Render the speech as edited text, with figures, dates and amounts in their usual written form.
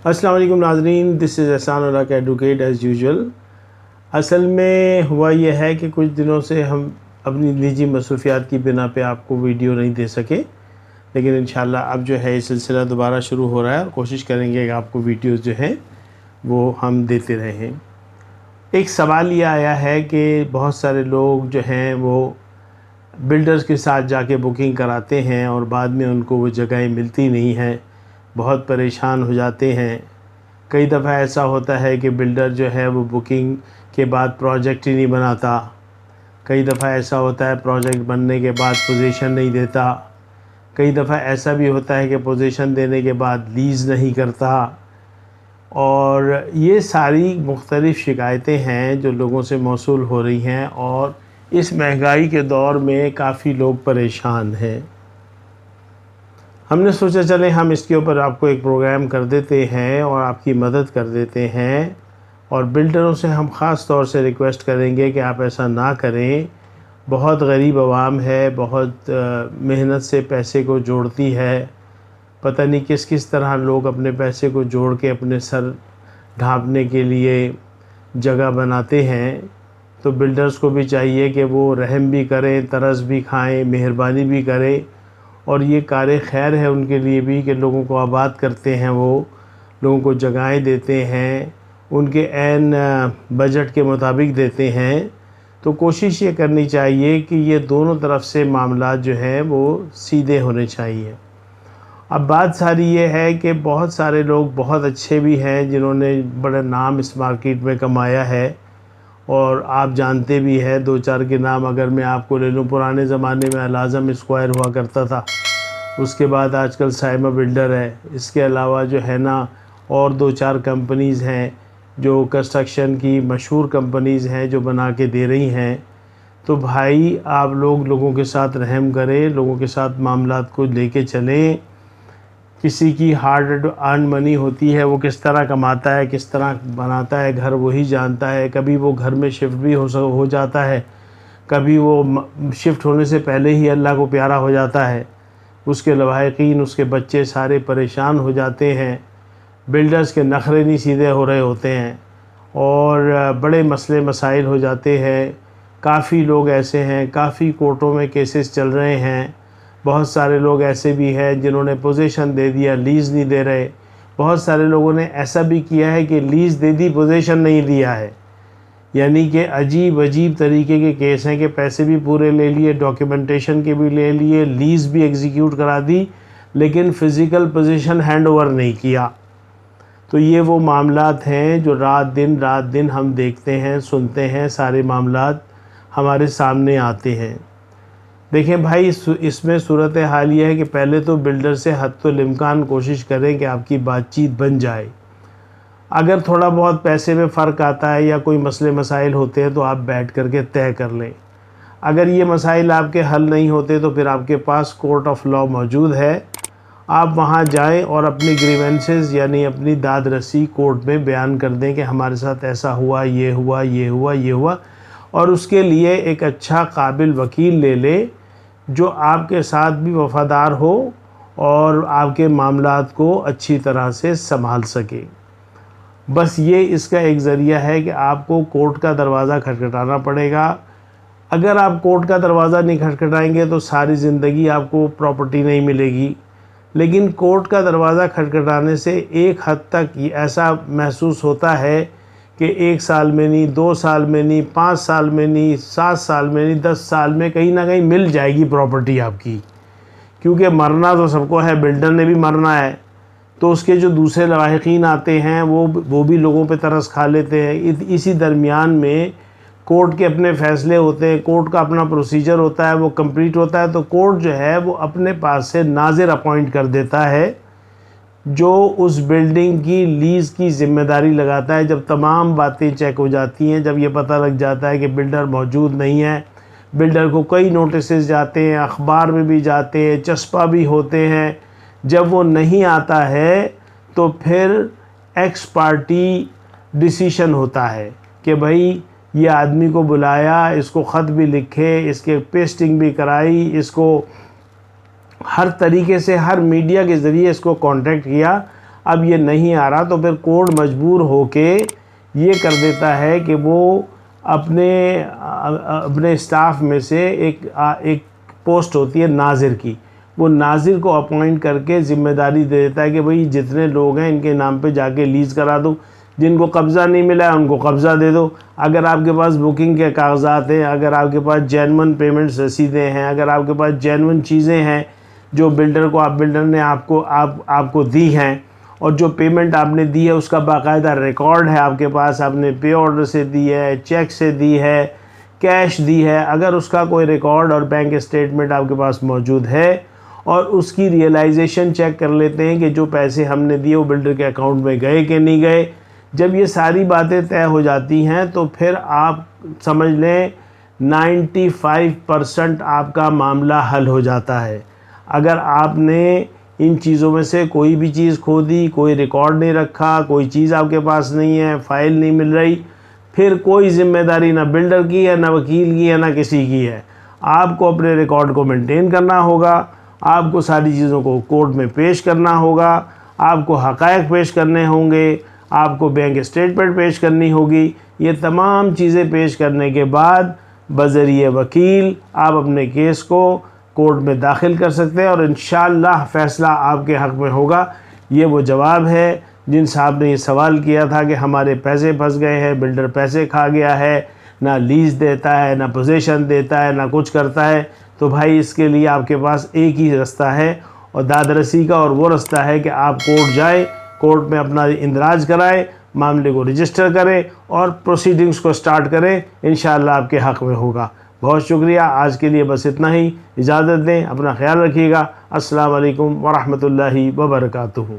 अस्सलाम वालेकुम नाज़रीन, दिस इज़ एहसान उल्लाह का एडवोकेट एज़ यूजुअल। असल में हुआ यह है कि कुछ दिनों से हम अपनी निजी मसरूफियात की बिना पे आपको वीडियो नहीं दे सके, लेकिन इंशाल्लाह अब जो है ये सिलसिला दोबारा शुरू हो रहा है और कोशिश करेंगे कि आपको वीडियोज़ जो हैं वो हम देते रहें। एक सवाल ये आया है कि बहुत सारे लोग जो हैं वो बिल्डर्स के साथ जाके बुकिंग कराते हैं और बाद में उनको वो जगहें मिलती नहीं हैं, बहुत परेशान हो जाते हैं। कई दफ़ा ऐसा होता है कि बिल्डर जो है वो बुकिंग के बाद प्रोजेक्ट ही नहीं बनाता। कई दफ़ा ऐसा होता है प्रोजेक्ट बनने के बाद पोजीशन नहीं देता। कई दफ़ा ऐसा भी होता है कि पोजीशन देने के बाद लीज़ नहीं करता। और ये सारी मुख्तलिफ़ शिकायतें हैं जो लोगों से मौसूल हो रही हैं और इस महंगाई के दौर में काफ़ी लोग परेशान हैं। हमने सोचा चले हम इसके ऊपर आपको एक प्रोग्राम कर देते हैं और आपकी मदद कर देते हैं, और बिल्डरों से हम ख़ास तौर से रिक्वेस्ट करेंगे कि आप ऐसा ना करें। बहुत गरीब आवाम है, बहुत मेहनत से पैसे को जोड़ती है। पता नहीं किस किस तरह लोग अपने पैसे को जोड़ के अपने सर ढाँपने के लिए जगह बनाते हैं। तो बिल्डर्स को भी चाहिए कि वो रहम भी करें, तरस भी खाएं, मेहरबानी भी करें, और ये कार खैर है उनके लिए भी कि लोगों को आबाद करते हैं, वो लोगों को जगहें देते हैं, उनके ऐन बजट के मुताबिक देते हैं। तो कोशिश ये करनी चाहिए कि ये दोनों तरफ से मामला जो हैं वो सीधे होने चाहिए। अब बात सारी ये है कि बहुत सारे लोग बहुत अच्छे भी हैं जिन्होंने बड़ा नाम इस मार्केट में कमाया है, और आप जानते भी हैं दो चार के नाम अगर मैं आपको ले लूँ। पुराने ज़माने में अल-आज़म स्क्वायर हुआ करता था, उसके बाद आजकल साइमा बिल्डर है। इसके अलावा जो है ना और दो चार कंपनीज़ हैं जो कंस्ट्रक्शन की मशहूर कंपनीज़ हैं जो बना के दे रही हैं। तो भाई आप लोगों के साथ रहम करें, लोगों के साथ मामलात को लेके चलें। किसी की हार्ड अर्न मनी होती है, वो किस तरह कमाता है, किस तरह बनाता है घर, वही जानता है। कभी वो घर में शिफ्ट भी हो जाता है, कभी वो शिफ्ट होने से पहले ही अल्लाह को प्यारा हो जाता है। उसके लवाहिकीन, उसके बच्चे सारे परेशान हो जाते हैं। बिल्डर्स के नखरे नहीं सीधे हो रहे होते हैं और बड़े मसले मसाइल हो जाते हैं। काफ़ी लोग ऐसे हैं, काफ़ी कोर्टों में केसेस चल रहे हैं। बहुत सारे लोग ऐसे भी हैं जिन्होंने पोजीशन दे दिया, लीज़ नहीं दे रहे। बहुत सारे लोगों ने ऐसा भी किया है कि लीज़ दे दी, पोजीशन नहीं दिया है। यानी कि अजीब अजीब तरीके के केस हैं कि पैसे भी पूरे ले लिए, डॉक्यूमेंटेशन के भी ले लिए, लीज़ भी एग्जीक्यूट करा दी, लेकिन फ़िज़िकल पोजीशन हैंड ओवर नहीं किया। तो ये वो मामलात हैं जो रात दिन हम देखते हैं, सुनते हैं, सारे मामलात हमारे सामने आते हैं। देखें भाई, इसमें सूरत हाल ये है कि पहले तो बिल्डर से हत्तुल इम्कान कोशिश करें कि आपकी बातचीत बन जाए। अगर थोड़ा बहुत पैसे में फ़र्क आता है या कोई मसले मसाइल होते हैं तो आप बैठ करके तय कर लें। अगर ये मसाइल आपके हल नहीं होते तो फिर आपके पास कोर्ट ऑफ लॉ मौजूद है। आप वहाँ जाएं और अपनी ग्रीवेंसेस यानी अपनी दाद रसी कोर्ट में बयान कर दें कि हमारे साथ ऐसा हुआ, ये हुआ, ये हुआ, ये हुआ, और उसके लिए एक अच्छा काबिल वकील ले लें जो आपके साथ भी वफ़ादार हो और आपके मामलात को अच्छी तरह से संभाल सके। बस ये इसका एक ज़रिया है कि आपको कोर्ट का दरवाज़ा खटखटाना पड़ेगा। अगर आप कोर्ट का दरवाज़ा नहीं खटखटाएंगे तो सारी ज़िंदगी आपको प्रॉपर्टी नहीं मिलेगी। लेकिन कोर्ट का दरवाज़ा खटखटाने से एक हद तक ऐसा महसूस होता है कि 1 साल में नहीं, 2 साल में नहीं, 5 साल में नहीं, 7 साल में नहीं, 10 साल में कहीं ना कहीं मिल जाएगी प्रॉपर्टी आपकी। क्योंकि मरना तो सबको है, बिल्डर ने भी मरना है, तो उसके जो दूसरे लवाहिकीन आते हैं वो भी लोगों पे तरस खा लेते हैं। इसी दरमियान में कोर्ट के अपने फ़ैसले होते हैं, कोर्ट का अपना प्रोसीजर होता है, वो कंप्लीट होता है तो कोर्ट जो है वो अपने पास से नाज़िर अपॉइंट कर देता है जो उस बिल्डिंग की लीज़ की ज़िम्मेदारी लगाता है। जब तमाम बातें चेक हो जाती हैं, जब ये पता लग जाता है कि बिल्डर मौजूद नहीं है, बिल्डर को कई नोटिसेस जाते हैं, अखबार में भी जाते हैं, चस्पा भी होते हैं, जब वो नहीं आता है तो फिर एक्स पार्टी डिसीशन होता है कि भाई ये आदमी को बुलाया, इसको ख़त भी लिखे, इसके पेस्टिंग भी कराई, इसको हर तरीके से हर मीडिया के ज़रिए इसको कांटेक्ट किया। अब ये नहीं आ रहा, तो फिर कोर्ट मजबूर होके ये कर देता है कि वो अपने स्टाफ में से एक पोस्ट होती है नाजिर की, वो नाजिर को अपॉइंट करके ज़िम्मेदारी दे देता है कि भाई जितने लोग हैं इनके नाम पे जाके लीज़ करा दो, जिनको कब्ज़ा नहीं मिला है उनको कब्ज़ा दे दो। अगर आपके पास बुकिंग के कागजात हैं, अगर आपके पास जेन्युइन पेमेंट्स रसीदें हैं, अगर आपके पास जेन्युइन चीज़ें हैं जो बिल्डर ने आपको दी हैं, और जो पेमेंट आपने दी है उसका बाकायदा रिकॉर्ड है आपके पास, आपने पे ऑर्डर से दी है, चेक से दी है, कैश दी है, अगर उसका कोई रिकॉर्ड और बैंक स्टेटमेंट आपके पास मौजूद है, और उसकी रियलाइजेशन चेक कर लेते हैं कि जो पैसे हमने दिए वो बिल्डर के अकाउंट में गए कि नहीं गए। जब ये सारी बातें तय हो जाती हैं तो फिर आप समझ लें 95% आपका मामला हल हो जाता है। अगर आपने इन चीज़ों में से कोई भी चीज़ खो दी, कोई रिकॉर्ड नहीं रखा, कोई चीज़ आपके पास नहीं है, फ़ाइल नहीं मिल रही, फिर कोई ज़िम्मेदारी ना बिल्डर की है, ना वकील की है, ना किसी की है। आपको अपने रिकॉर्ड को मेंटेन करना होगा, आपको सारी चीज़ों को कोर्ट में पेश करना होगा, आपको हक़ाइक़ पेश करने होंगे, आपको बैंक स्टेटमेंट पेश करनी होगी। ये तमाम चीज़ें पेश करने के बाद बज़रिए वकील आप अपने केस को कोर्ट में दाखिल कर सकते हैं और इंशाअल्लाह फ़ैसला आपके हक़ में होगा। ये वो जवाब है जिन साहब ने ये सवाल किया था कि हमारे पैसे फंस गए हैं, बिल्डर पैसे खा गया है, ना लीज़ देता है, ना पोजीशन देता है, ना कुछ करता है। तो भाई इसके लिए आपके पास एक ही रास्ता है और दादरसी का, और वो रास्ता है कि आप कोर्ट जाएं, कोर्ट में अपना इंदराज कराएं, मामले को रजिस्टर करें और प्रोसीडिंग्स को स्टार्ट करें। इंशाअल्लाह आपके हक़ में होगा। बहुत शुक्रिया, आज के लिए बस इतना ही। इजाज़त दें, अपना ख्याल रखिएगा। अस्सलाम वालेकुम वरहमतुल्लाहि वबरकातुहू।